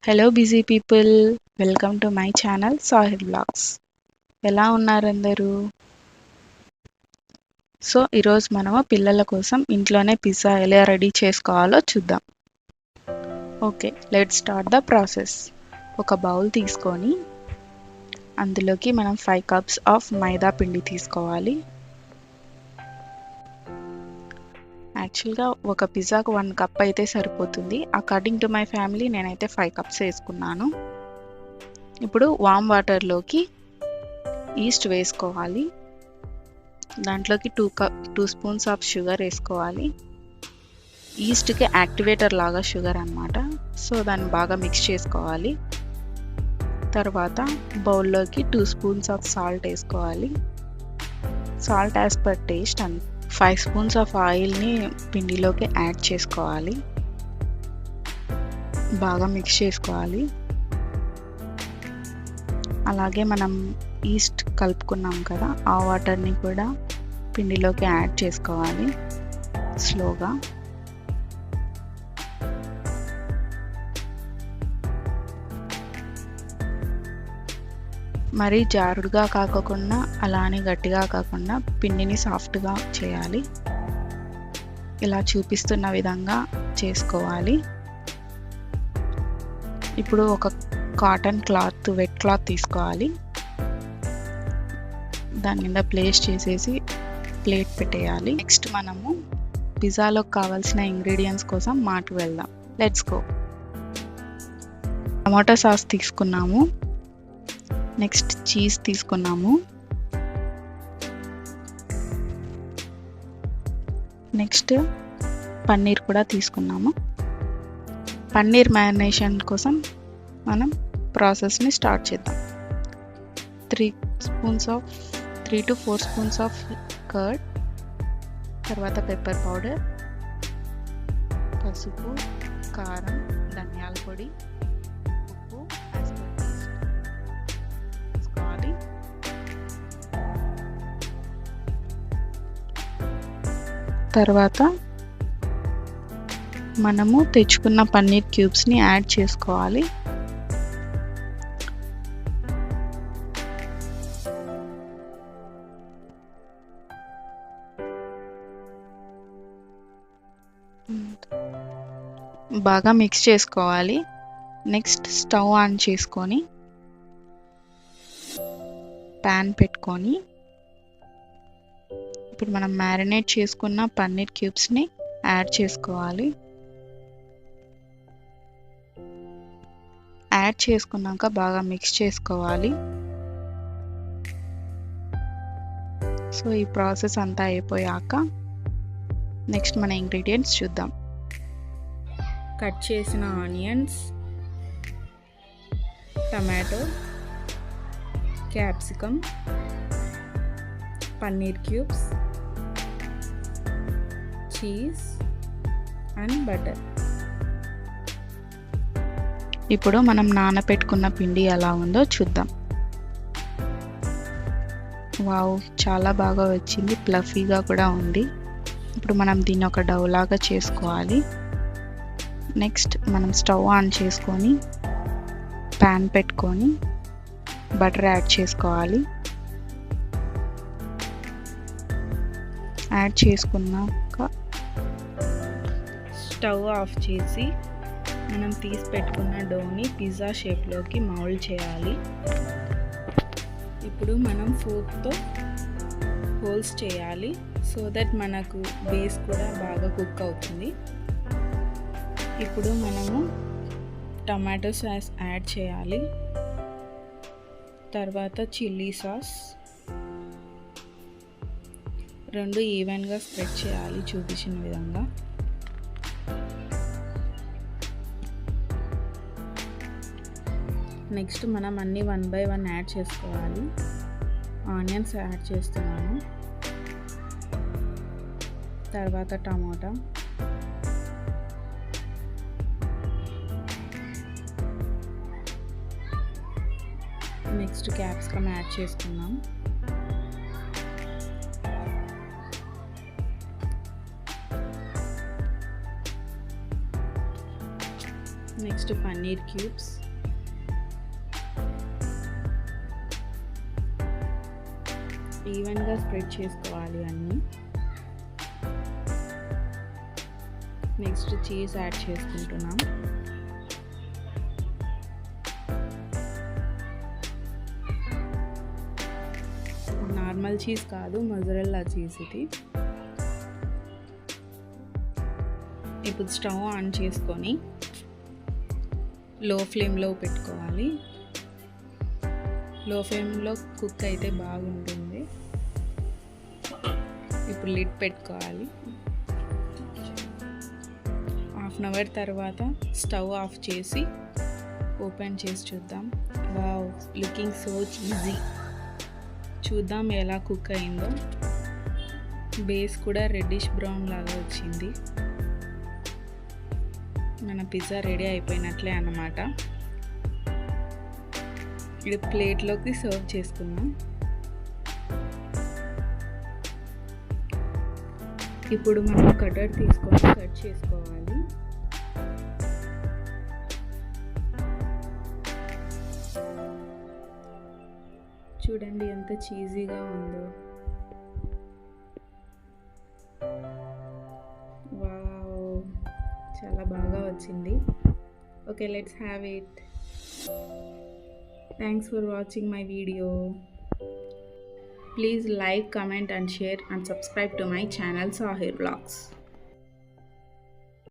Hello busy people, welcome to my channel Sahil blogs. ఎలా ఉన్నారు అందరూ? సో ఈరోజు మనము పిల్లల కోసం ఇంట్లోనే పిజ్జా ఎలా రెడీ చేసుకోవాలో చూద్దాం. Okay, let's start the process. ఒక బౌల్ తీసుకొని అందులోకి మనం 5 కప్స్ ఆఫ్ మైదా పిండి తీసుకోవాలి. యాక్చువల్గా ఒక పిజ్జాకు 1 కప్ అయితే సరిపోతుంది. అకార్డింగ్ టు మై ఫ్యామిలీ నేనైతే 5 కప్స్ వేసుకున్నాను. ఇప్పుడు వామ్ వాటర్లోకి ఈస్ట్ వేసుకోవాలి. దాంట్లోకి 2 స్పూన్స్ ఆఫ్ షుగర్ వేసుకోవాలి. ఈస్ట్కి యాక్టివేటర్ లాగా షుగర్ అన్నమాట. సో దాన్ని బాగా మిక్స్ చేసుకోవాలి. తర్వాత బౌల్లోకి 2 స్పూన్స్ ఆఫ్ సాల్ట్ వేసుకోవాలి. Salt as per taste. 5 spoons of ఆయిల్ని పిండిలోకి యాడ్ చేసుకోవాలి. బాగా మిక్స్ చేసుకోవాలి. అలాగే మనం ఈస్ట్ కలుపుకున్నాం కదా, ఆ వాటర్ని కూడా పిండిలోకి యాడ్ చేసుకోవాలి స్లోగా. మరీ జారుడుగా కాకుండా అలానే గట్టిగా కాకుండా పిండిని సాఫ్ట్గా చేయాలి. ఇలా చూపిస్తున్న విధంగా చేసుకోవాలి. ఇప్పుడు ఒక కాటన్ క్లాత్, వెట్ క్లాత్ తీసుకోవాలి. దాని మీద ప్లేస్ చేసేసి ప్లేట్ పెట్టేయాలి. నెక్స్ట్ మనము పిజ్జాలోకి కావాల్సిన ఇంగ్రీడియంట్స్ కోసం మార్ట్కి వెళ్దాం. Let's go. టమాటో సాస్ తీసుకున్నాము. నెక్స్ట్ చీజ్ తీసుకున్నాము. నెక్స్ట్ పన్నీర్ కూడా తీసుకున్నాము. పన్నీర్ మ్యారినేషన్ కోసం మనం ప్రాసెస్ని స్టార్ట్ చేద్దాం. 3 to 4 స్పూన్స్ ఆఫ్ కర్డ్, తర్వాత పెప్పర్ పౌడర్, పసుపు, కారం, ధనియాల పొడి, ఉప్పు యాజ్ పర్ టేస్ట్ వేసుకోవాలి. తర్వాత మనము తెచ్చుకున్న పన్నీర్ క్యూబ్స్ని యాడ్ చేసుకోవాలి. బాగా మిక్స్ చేసుకోవాలి. నెక్స్ట్ స్టవ్ ఆన్ చేసుకొని ప్యాన్ పెట్టుకొని ఇప్పుడు మనం మ్యారినేట్ చేసుకున్న పన్నీర్ క్యూబ్స్ని యాడ్ చేసుకోవాలి. యాడ్ చేసుకున్నాక బాగా మిక్స్ చేసుకోవాలి. సో ఈ ప్రాసెస్ అంతా అయిపోయాక నెక్స్ట్ మన ఇంగ్రీడియంట్స్ చూద్దాం. కట్ చేసిన onions, tomato, capsicum, paneer cubes, cheese and butter. ఇప్పుడు మనం నానబెట్టుకున్న పిండి ఎలా ఉందో చూద్దాం. వావ్, చాలా బాగా వచ్చింది. ప్లఫీగా కూడా ఉంది. ఇప్పుడు మనం దీన్ని ఒక డౌ లాగా చేసుకోవాలి. నెక్స్ట్ మనం స్టవ్ ఆన్ చేసుకొని ప్యాన్ పెట్టుకొని బటర్ యాడ్ చేసుకోవాలి. యాడ్ చేసుకున్నాక స్టవ్ ఆఫ్ చేసి మనం తీసి పెట్టుకున్న డోని పిజ్జా షేప్లోకి మౌల్డ్ చేయాలి. ఇప్పుడు మనం ఫోర్క్తో హోల్స్ చేయాలి, సో దట్ మనకు బేస్ కూడా బాగా కుక్ అవుతుంది. ఇప్పుడు మనము టమాటో సాస్ యాడ్ చేయాలి. తర్వాత చిల్లీ సాస్, రెండు ఈవెన్గా స్ప్రెడ్ చేయాలి చూపించిన విధంగా. నెక్స్ట్ మనం అన్నీ 1 by 1 యాడ్ చేసుకోవాలి. ఆనియన్స్ యాడ్ చేస్తున్నాను. తర్వాత టమాటా, నెక్స్ట్ క్యాప్సికమ్ యాడ్ చేసుకున్నాం. నెక్స్ట్ నెక్స్ట్ పన్నీర్ క్యూబ్స్, ఈవెన్గా స్ప్రెడ్ చేసుకోవాలి అన్నీ. నెక్స్ట్ చీజ్ యాడ్ చేసుకుంటున్నాం. నార్మల్ చీజ్ కాదు, మొజరెల్లా చీజ్ ఇది. ఇప్పుడు స్టవ్ ఆన్ చేసుకొని లో ఫ్లేమ్లో పెట్టుకోవాలి. లో ఫ్లేమ్లో కుక్ అయితే బాగుంటుంది. ఇప్పుడు లిడ్ పెట్టుకోవాలి. హాఫ్ అన్ అవర్ తర్వాత స్టవ్ ఆఫ్ చేసి ఓపెన్ చేసి చూద్దాం. Wow, looking so easy. చూద్దాం ఎలా కుక్ అయిందో. బేస్ కూడా రెడ్డిష్ బ్రౌన్ లాగా వచ్చింది. మన పిజ్జా రెడీ అయిపోయినట్లే అన్నమాట. ఇది ప్లేట్లోకి సర్వ్ చేసుకుందాం. ఇప్పుడు మనం కటర్ తీసుకొని కట్ చేసుకోవాలి. చూడండి ఎంత చీజీగా ఉందో. వావ్, చాలా బాగా వచ్చింది. Okay, let's have it. Thanks for watching my video. Please like, comment and share and subscribe to my channel Sahir Vlogs.